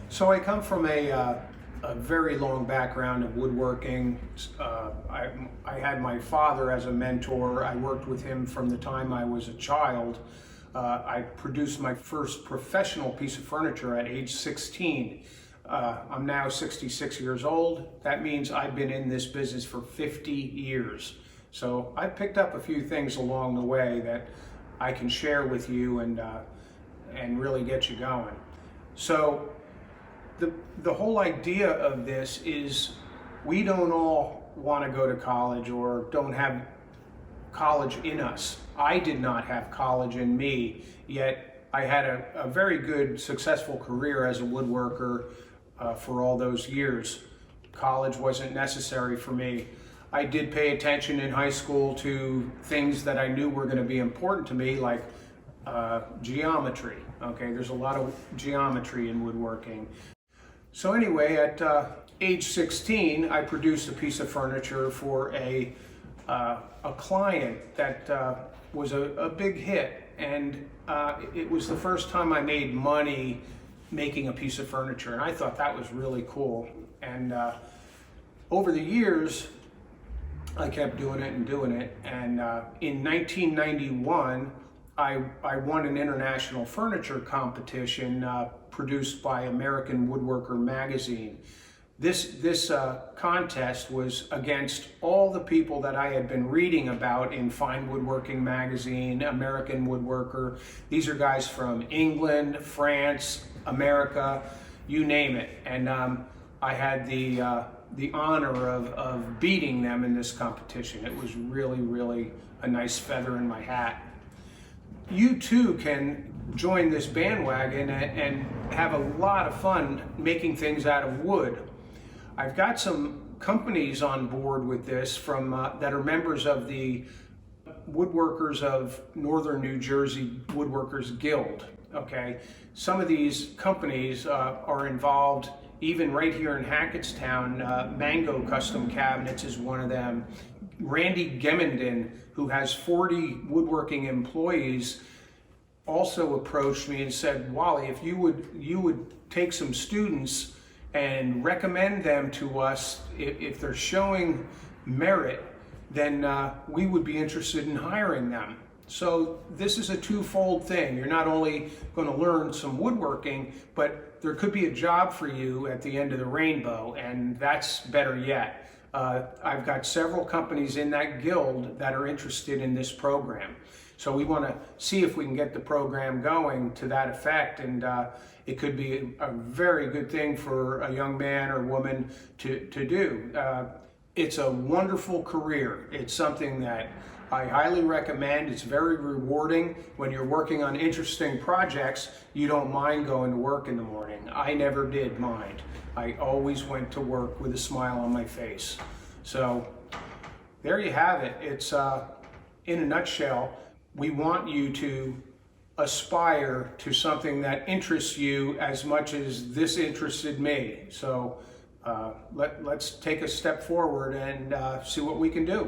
So I come from a very long background of woodworking. I had my father as a mentor. I worked with him from the time I was a child. I produced my first professional piece of furniture at age 16. I'm now 66 years old. That means I've been in this business for 50 years. So I picked up a few things along the way that I can share with you and really get you going. So the whole idea of this is we don't all want to go to college or don't have college in us. I did not have college in me, yet I had a very good, successful career as a woodworker for all those years. College wasn't necessary for me. I did pay attention in high school to things that I knew were going to be important to me, like geometry. Okay, there's a lot of geometry in woodworking. So anyway, at age 16, I produced a piece of furniture for a client that was a big hit, and it was the first time I made money making a piece of furniture, and I thought that was really cool. And over the years, I kept doing it, and in 1991, I won an international furniture competition produced by American Woodworker magazine. This contest was against all the people that I had been reading about in Fine Woodworking magazine, American Woodworker. These are guys from England, France, America, you name it. And I had the honor of beating them in this competition. It was really, really a nice feather in my hat. You too can join this bandwagon and have a lot of fun making things out of wood. I've got some companies on board with this from that are members of the Woodworkers of Northern New Jersey Woodworkers Guild. Okay, some of these companies are involved even right here in Hackettstown. Mango Custom Cabinets is one of them. Randy Gemmenden, who has 40 woodworking employees, also approached me and said, Wally, if you would take some students and recommend them to us, if they're showing merit, then we would be interested in hiring them. So this is a twofold thing. You're not only going to learn some woodworking, but there could be a job for you at the end of the rainbow, and that's better yet. I've got several companies in that guild that are interested in this program. So we want to see if we can get the program going to that effect, and it could be a very good thing for a young man or woman to do. It's a wonderful career. It's something that I highly recommend. It's very rewarding. When you're working on interesting projects, you don't mind going to work in the morning. I never did mind. I always went to work with a smile on my face. So there you have it. It's in a nutshell, we want you to aspire to something that interests you as much as this interested me. So let's take a step forward and see what we can do.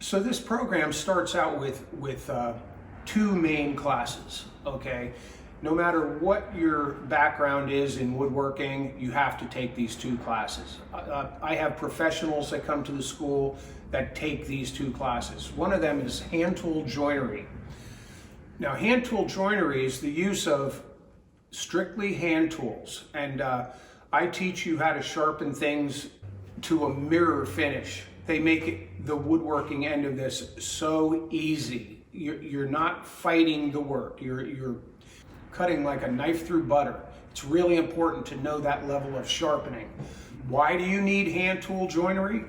So this program starts out with two main classes, okay? No matter what your background is in woodworking, you have to take these two classes. I have professionals that come to the school that take these two classes. One of them is hand tool joinery. Now, hand tool joinery is the use of strictly hand tools, and I teach you how to sharpen things to a mirror finish. They make the woodworking end of this so easy. You're not fighting the work. You're cutting like a knife through butter. It's really important to know that level of sharpening. Why do you need hand tool joinery?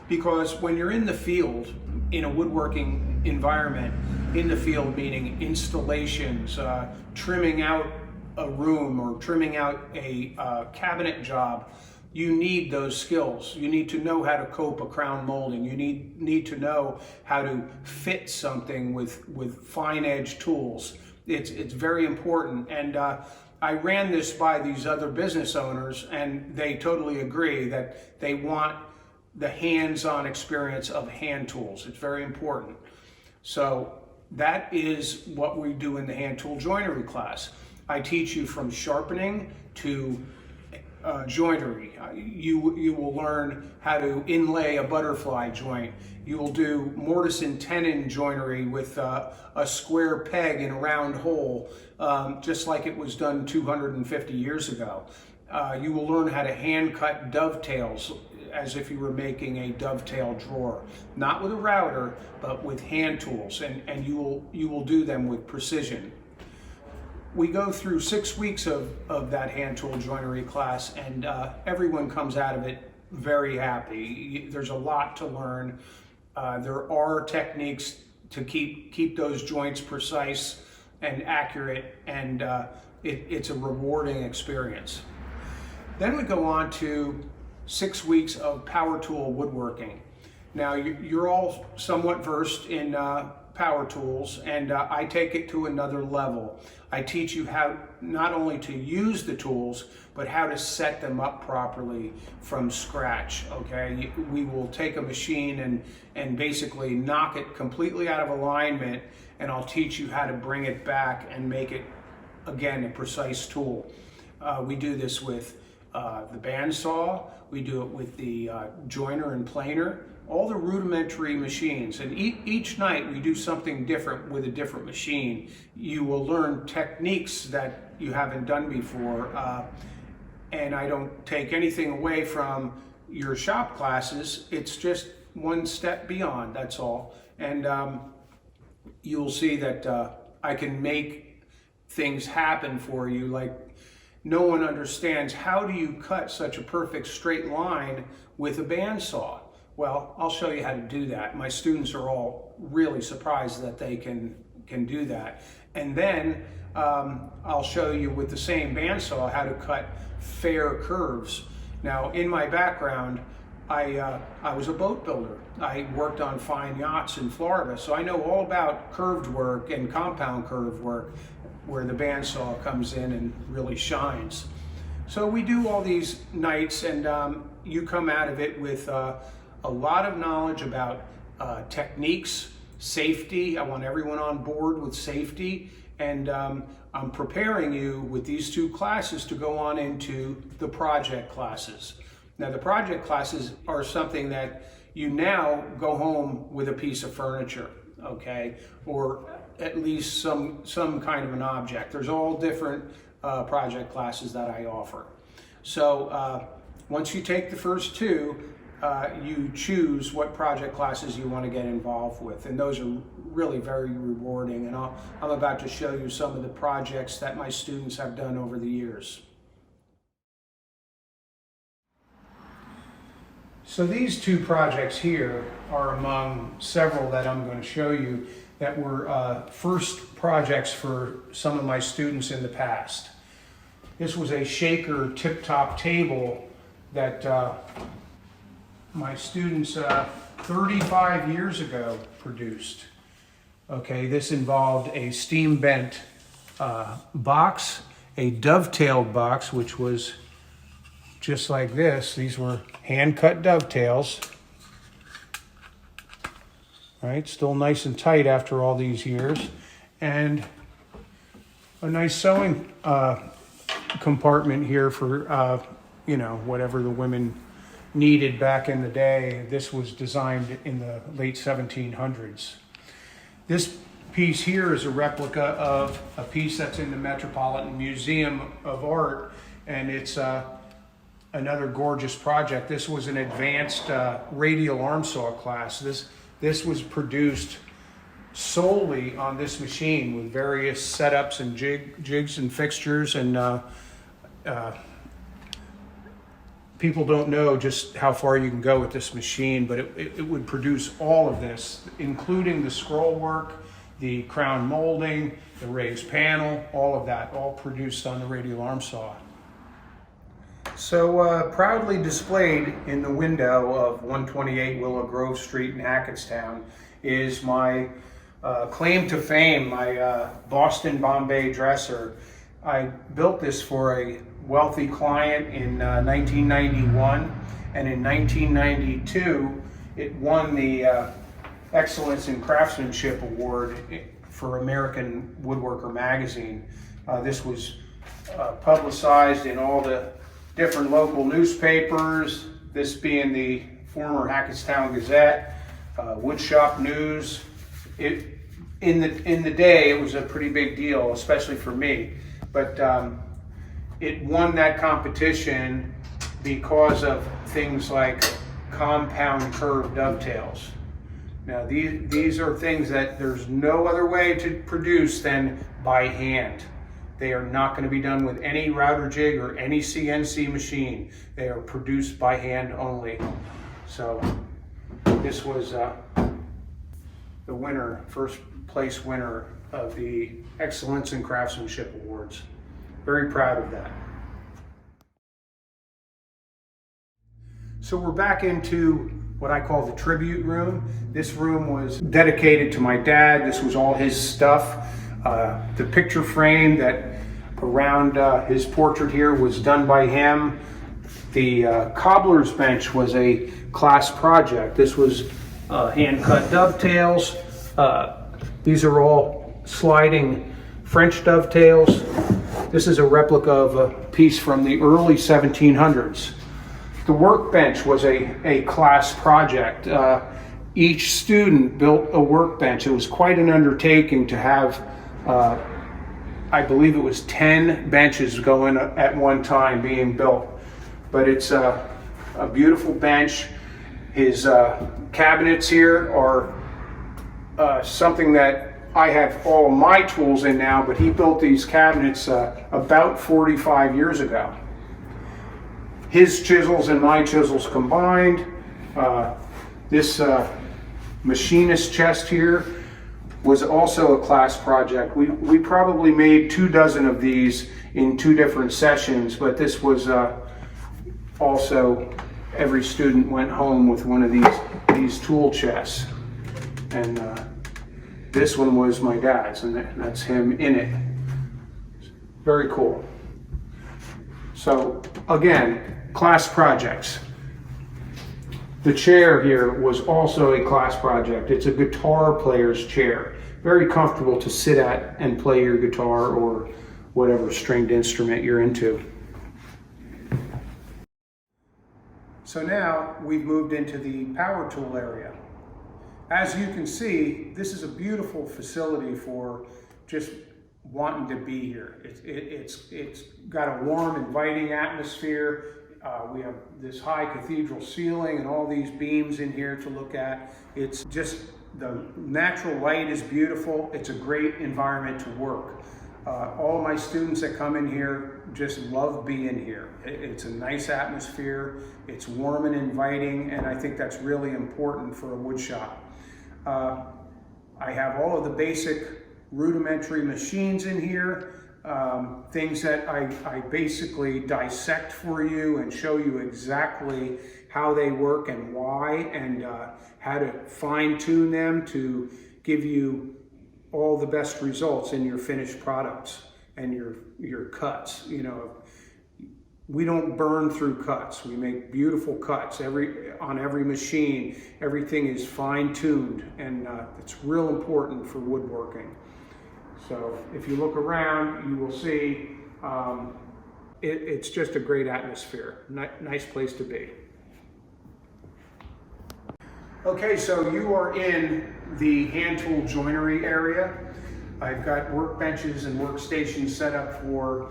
Because when you're in the field, in a woodworking environment, in the field meaning installations, trimming out a room or trimming out a cabinet job, you need those skills. You need to know how to cope a crown molding. You need to know how to fit something with fine edge tools. It's very important. And I ran this by these other business owners, and they totally agree that they want the hands-on experience of hand tools. It's very important. So that is what we do in the hand tool joinery class. I teach you from sharpening to joinery. You will learn how to inlay a butterfly joint. You will do mortise and tenon joinery with a square peg in a round hole, just like it was done 250 years ago. You will learn how to hand cut dovetails as if you were making a dovetail drawer, not with a router, but with hand tools, and you will do them with precision. We go through 6 weeks of that hand tool joinery class, and everyone comes out of it very happy. There's a lot to learn. There are techniques to keep those joints precise and accurate, and it's a rewarding experience. Then we go on to 6 weeks of power tool woodworking. Now you're all somewhat versed in power tools, and I take it to another level. I teach you how not only to use the tools, but how to set them up properly from scratch, okay? We will take a machine and basically knock it completely out of alignment, and I'll teach you how to bring it back and make it, again, a precise tool. We do this with the bandsaw, we do it with the joiner and planer, all the rudimentary machines, and each night we do something different with a different machine. You will learn techniques that you haven't done before, and I don't take anything away from your shop classes. It's just one step beyond, that's all. And you'll see that I can make things happen for you. Like, no one understands, how do you cut such a perfect straight line with a bandsaw? Well, I'll show you how to do that. My students are all really surprised that they can do that. And then I'll show you with the same bandsaw how to cut fair curves. Now, in my background, I was a boat builder. I worked on fine yachts in Florida, so I know all about curved work and compound curved work, where the bandsaw comes in and really shines. So we do all these nights, and you come out of it with a lot of knowledge about techniques, safety. I want everyone on board with safety, and I'm preparing you with these 2 classes to go on into the project classes. Now, the project classes are something that you now go home with a piece of furniture, okay, or at least some kind of an object. There's all different project classes that I offer. So once you take the first 2, you choose what project classes you want to get involved with, and those are really very rewarding, and I'm about to show you some of the projects that my students have done over the years. So these 2 projects here are among several that I'm going to show you that were first projects for some of my students in the past. This was a shaker tip-top table that my students 35 years ago produced. Okay, this involved a steam bent box, a dovetailed box, which was just like this. These were hand cut dovetails. Right, still nice and tight after all these years. And a nice sewing compartment here for, you know, whatever the women needed back in the day. This was designed in the late 1700s. This piece here is a replica of a piece that's in the Metropolitan Museum of Art, and it's another gorgeous project. This was an advanced radial arm saw class. This was produced solely on this machine with various setups and jigs and fixtures, and people don't know just how far you can go with this machine, but it would produce all of this, including the scroll work, the crown molding, the raised panel, all of that, all produced on the radial arm saw. So proudly displayed in the window of 128 Willow Grove Street in Hackettstown is my claim to fame, my Boston Bombay dresser. I built this for a wealthy client in 1991, and in 1992 it won the Excellence in Craftsmanship Award for American Woodworker magazine. This was publicized in all the different local newspapers, this being the former Hackettstown Gazette, Woodshop News. In the day, it was a pretty big deal, especially for me. But it won that competition because of things like compound curved dovetails. Now these are things that there's no other way to produce than by hand. They are not going to be done with any router jig or any CNC machine. They are produced by hand only. So this was the winner, first place winner of the Excellence in Craftsmanship Awards. Very proud of that. So we're back into what I call the tribute room. This room was dedicated to my dad. This was all his stuff. The picture frame that around his portrait here was done by him. The cobbler's bench was a class project. This was hand-cut dovetails. These are all sliding French dovetails. This is a replica of a piece from the early 1700s. The workbench was a class project. Each student built a workbench. It was quite an undertaking to have, I believe it was 10 benches going at one time being built. But it's a beautiful bench. His cabinets here are something that I have all my tools in now, but he built these cabinets about 45 years ago. His chisels and my chisels combined. This machinist chest here was also a class project. We probably made 24 of these in 2 different sessions, but this was also, every student went home with one of these tool chests. And this one was my dad's, and that's him in it. Very cool. So again, class projects. The chair here was also a class project. It's a guitar player's chair. Very comfortable to sit at and play your guitar or whatever stringed instrument you're into. So now we've moved into the power tool area. As you can see, this is a beautiful facility for just wanting to be here. It's got a warm, inviting atmosphere. We have this high cathedral ceiling and all these beams in here to look at. It's just, the natural light is beautiful. It's a great environment to work. All my students that come in here just love being here. It's a nice atmosphere. It's warm and inviting, and I think that's really important for a wood shop. I have all of the basic rudimentary machines in here. Things that I basically dissect for you and show you exactly how they work and why, and how to fine tune them to give you all the best results in your finished products and your cuts. You know, we don't burn through cuts. We make beautiful cuts on every machine. Everything is fine tuned, and it's real important for woodworking. So if you look around, you will see it's just a great atmosphere. Nice place to be. Okay, so you are in the hand tool joinery area. I've got workbenches and workstations set up for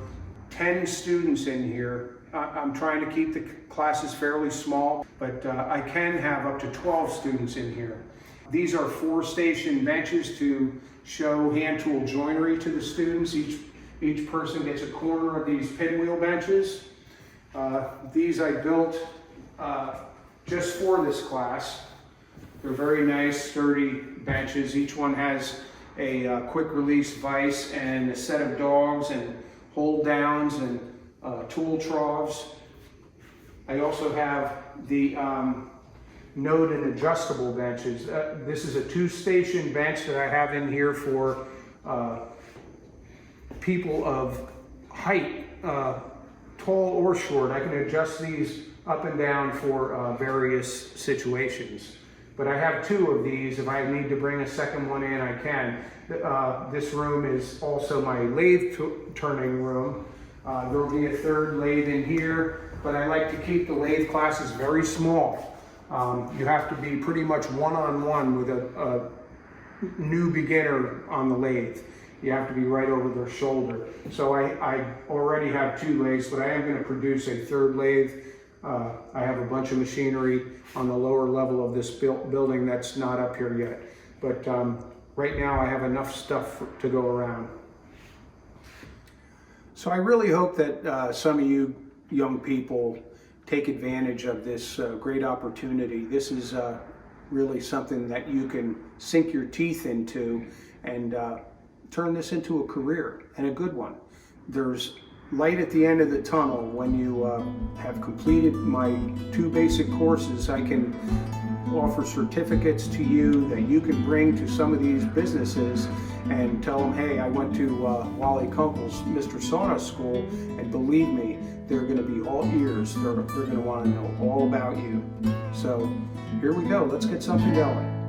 10 students in here. I'm trying to keep the classes fairly small, but I can have up to 12 students in here. These are 4-station benches to show hand tool joinery to the students. Each person gets a corner of these pinwheel benches. These I built just for this class. They're very nice, sturdy benches. Each one has a quick release vise and a set of dogs and hold downs and tool troughs. I also have the node and adjustable benches. This is a 2-station bench that I have in here for people of height, tall or short. I can adjust these up and down for various situations. But I have 2 of these. If I need to bring a second one in, I can. This room is also my lathe turning room. There will be a 3rd lathe in here, but I like to keep the lathe classes very small. You have to be pretty much one-on-one with a new beginner on the lathe. You have to be right over their shoulder. So I already have 2 lathes, but I am going to produce a 3rd lathe. I have a bunch of machinery on the lower level of this building that's not up here yet. But right now I have enough stuff to go around. So I really hope that some of you young people take advantage of this great opportunity. This is really something that you can sink your teeth into and turn this into a career, and a good one. There's light at the end of the tunnel. When you have completed my 2 basic courses, I can offer certificates to you that you can bring to some of these businesses and tell them, hey, I went to Wally Kunkel's Mr. Sawdust School, and believe me, they're going to be all ears. They're going to want to know all about you. So here we go. Let's get something going.